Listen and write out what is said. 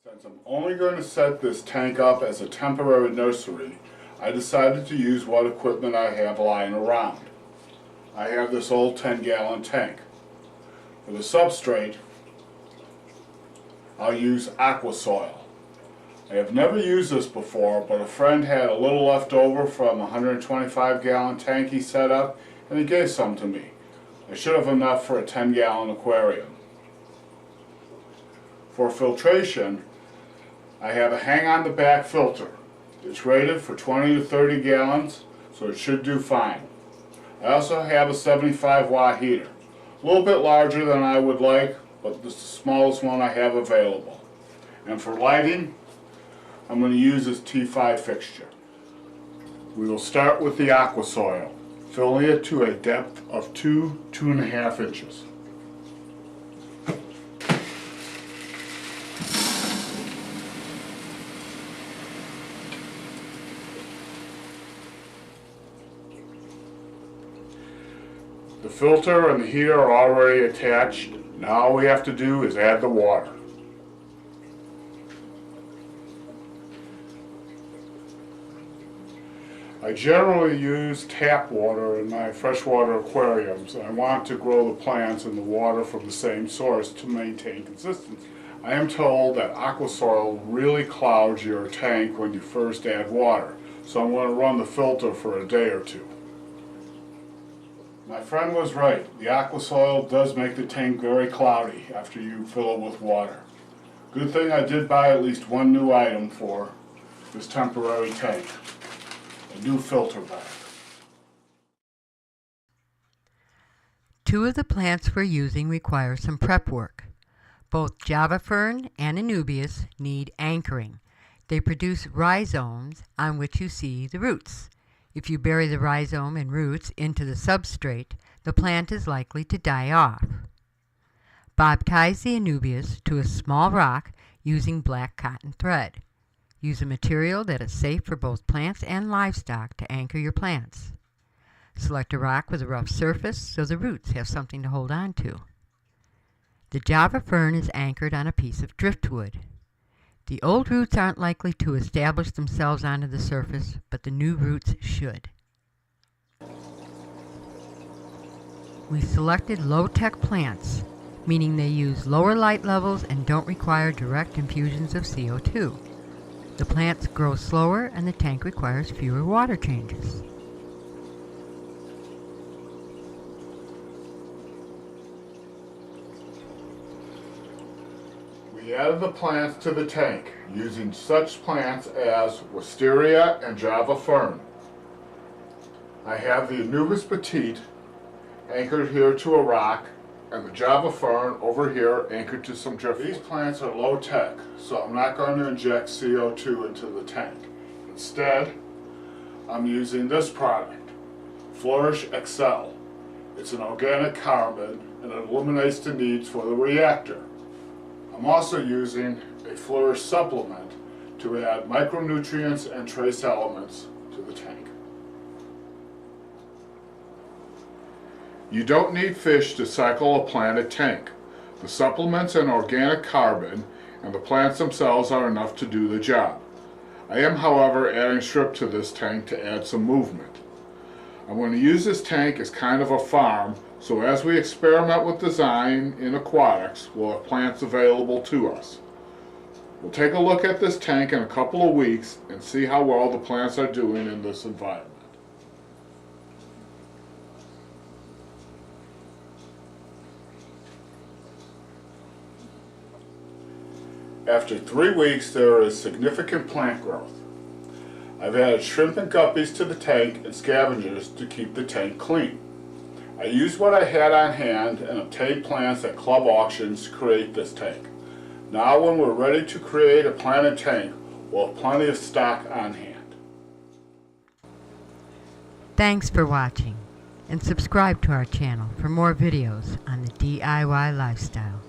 Since I'm only going to set this tank up as a temporary nursery, I decided to use what equipment I have lying around. I have this old 10-gallon tank. For the substrate, I'll use aqua soil. I have never used this before, but a friend had a little left over from a 125-gallon tank he set up, and he gave some to me. I should have enough for a 10-gallon aquarium. For filtration, I have a hang-on-the-back filter. It's rated for 20 to 30 gallons, so it should do fine. I also have a 75-watt heater. A little bit larger than I would like, but the smallest one I have available. And for lighting, I'm going to use this T5 fixture. We will start with the aqua soil, filling it to a depth of 2.5 inches. The filter and the heater are already attached. Now all we have to do is add the water. I generally use tap water in my freshwater aquariums. I want to grow the plants in the water from the same source to maintain consistency. I am told that aqua soil really clouds your tank when you first add water, so I'm going to run the filter for a day or two. My friend was right. The aqua soil does make the tank very cloudy after you fill it with water. Good thing I did buy at least one new item for this temporary tank. A new filter bag. Two of the plants we're using require some prep work. Both Java fern and Anubias need anchoring. They produce rhizomes on which you see the roots. If you bury the rhizome and roots into the substrate, the plant is likely to die off. Bob ties the Anubias to a small rock using black cotton thread. Use a material that is safe for both plants and livestock to anchor your plants. Select a rock with a rough surface so the roots have something to hold on to. The Java fern is anchored on a piece of driftwood. The old roots aren't likely to establish themselves onto the surface, but the new roots should. We selected low-tech plants, meaning they use lower light levels and don't require direct infusions of CO2. The plants grow slower and the tank requires fewer water changes. We added the plants to the tank using such plants as wisteria and Java fern. I have the Anubis petite anchored here to a rock and the Java fern over here anchored to some driftwood. These plants are low tech, so I'm not going to inject CO2 into the tank. Instead, I'm using this product, Flourish XL. It's an organic carbon and it eliminates the needs for the reactor. I'm also using a Flourish supplement to add micronutrients and trace elements to the tank. You don't need fish to cycle a planted tank. The supplements and organic carbon and the plants themselves are enough to do the job. I am, however, adding shrimp to this tank to add some movement. I'm going to use this tank as kind of a farm, so as we experiment with design in aquatics, we'll have plants available to us. We'll take a look at this tank in a couple of weeks and see how well the plants are doing in this environment. After 3 weeks, there is significant plant growth. I've added shrimp and guppies to the tank and scavengers to keep the tank clean. I used what I had on hand and obtained plants at club auctions to create this tank. Now when we're ready to create a planted tank, we'll have plenty of stock on hand. Thanks for watching, and subscribe to our channel for more videos on the DIY lifestyle.